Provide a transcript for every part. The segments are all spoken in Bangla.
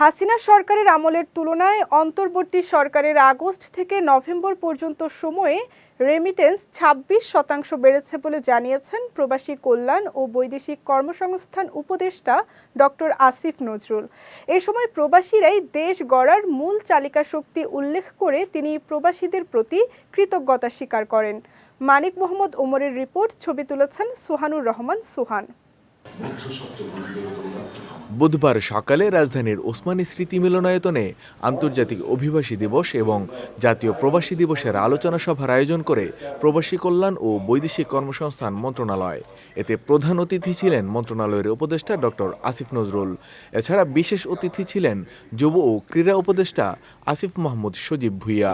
হাসিনা সরকারের আমলের তুলনায় অন্তর্বর্তী সরকারের আগস্ট থেকে নভেম্বর পর্যন্ত সময়ে রেমিটেন্স ২৬% বেড়েছে বলে জানিয়েছেন প্রবাসী কল্যাণ ও বৈদেশিক কর্মসংস্থান উপদেষ্টা ডক্টর আসিফ নজরুল। এ সময় প্রবাসীরাই দেশ গড়ার মূল চালিকা শক্তি উল্লেখ করে তিনি প্রবাসীদের প্রতি কৃতজ্ঞতা স্বীকার করেন। মানিক মোহাম্মদ ওমরের রিপোর্ট, ছবি তুলেছেন সোহানুর রহমান সোহান। বুধবার সকালে রাজধানীর ওসমানী স্মৃতি মিলনায়তনে আন্তর্জাতিক অভিবাসী দিবস এবং জাতীয় প্রবাসী দিবসের আলোচনা সভার আয়োজন করে প্রবাসী কল্যাণ ও বৈদেশিক কর্মসংস্থান মন্ত্রণালয়। এতে প্রধান অতিথি ছিলেন মন্ত্রণালয়ের উপদেষ্টা ডক্টর আসিফ নজরুল। এছাড়া বিশেষ অতিথি ছিলেন যুব ও ক্রীড়া উপদেষ্টা আসিফ মাহমুদ সজীব ভুইয়া।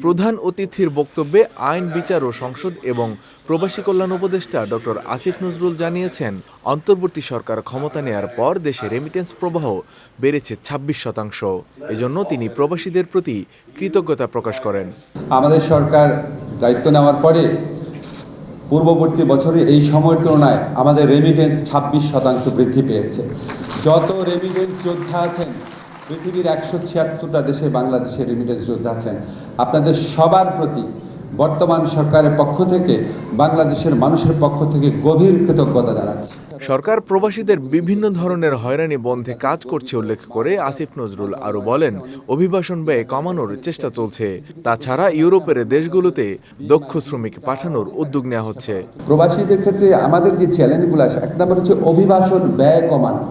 প্রধান অতিথির বক্তব্যে আইন, বিচার ও সংসদ এবং প্রবাসী কল্যাণ উপদেষ্টা ডক্টর আসিফ নজরুল জানিয়েছেন, অন্তর্বর্তী সরকার ক্ষমতা নেয়ার পর দেশে রেমিটেন্স প্রবাহ বেড়েছে ২৬%। এজন্য তিনি প্রবাসীদের প্রতি কৃতজ্ঞতা প্রকাশ করেন। আমাদের সরকার দায়িত্ব নেওয়ার পরে পূর্ববর্তী বছরে এই সময়ের তুলনায় আমাদের রেমিটেন্স ২৬% বৃদ্ধি পেয়েছে। যত রেমিটেন্স যোদ্ধা আছেন পৃথিবীর ১৭৬টা দেশে বাংলাদেশের রেমিটেন্স যোদ্ধা আছেন, আপনাদের সবার প্রতি বর্তমান সরকারের পক্ষ থেকে, বাংলাদেশের মানুষের পক্ষ থেকে গভীর কৃতজ্ঞতা জানাচ্ছি। সরকার প্রবাসীদের বিভিন্ন ধরনের হয়রানি বন্ধে কাজ করছে উল্লেখ করে আসিফ নজরুল আরও বলেন, অভিবাসন ব্যয় কমানোর চেষ্টা চলছে। তাছাড়া ইউরোপের দেশগুলোতে দক্ষ শ্রমিক পাঠানোর উদ্যোগ নেওয়া হচ্ছে। প্রবাসীদের ক্ষেত্রে আমাদের যে চ্যালেঞ্জগুলো আছে, এক নম্বর হচ্ছে অভিবাসন ব্যয় কমানো।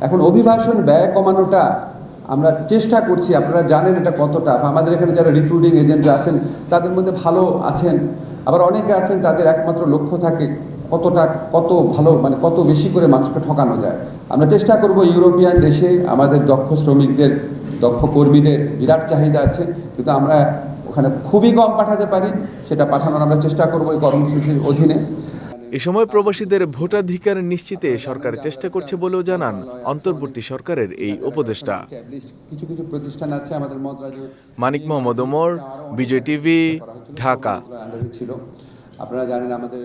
এখন অভিবাসন ব্যয় কমানোটা আমরা চেষ্টা করছি। আপনারা জানেন এটা কতটা। আমাদের এখানে যারা রিক্রুটিং এজেন্টরা আছেন তাদের মধ্যে ভালো আছেন, আবার অনেকে আছেন তাদের একমাত্র লক্ষ্য থাকে কত ভালো, মানে কত বেশি করে মানুষকে ঠকানো যায়। আমরা চেষ্টা করব ইউরোপিয়ান দেশে আমাদের দক্ষ শ্রমিকদের, দক্ষ কর্মীদের বিরাট চাহিদা আছে, কিন্তু আমরা ওখানে খুবই কম পাঠাতে পারি, সেটা পাঠানোর আমরা চেষ্টা করব এই কর্মসূচির অধীনে। এ সময় প্রবাসীদের ভোটাধিকার নিশ্চিতে সরকার চেষ্টা করছে বলেও জানান অন্তর্বর্তী সরকারের এই উপদেষ্টা। কিছু প্রতিষ্ঠান আছে আমাদের মন্ত্রণালয়। মানিক মোহাম্মদ ওমর, বিজয় টিভি, ঢাকা। আপনারা জানেন আমাদের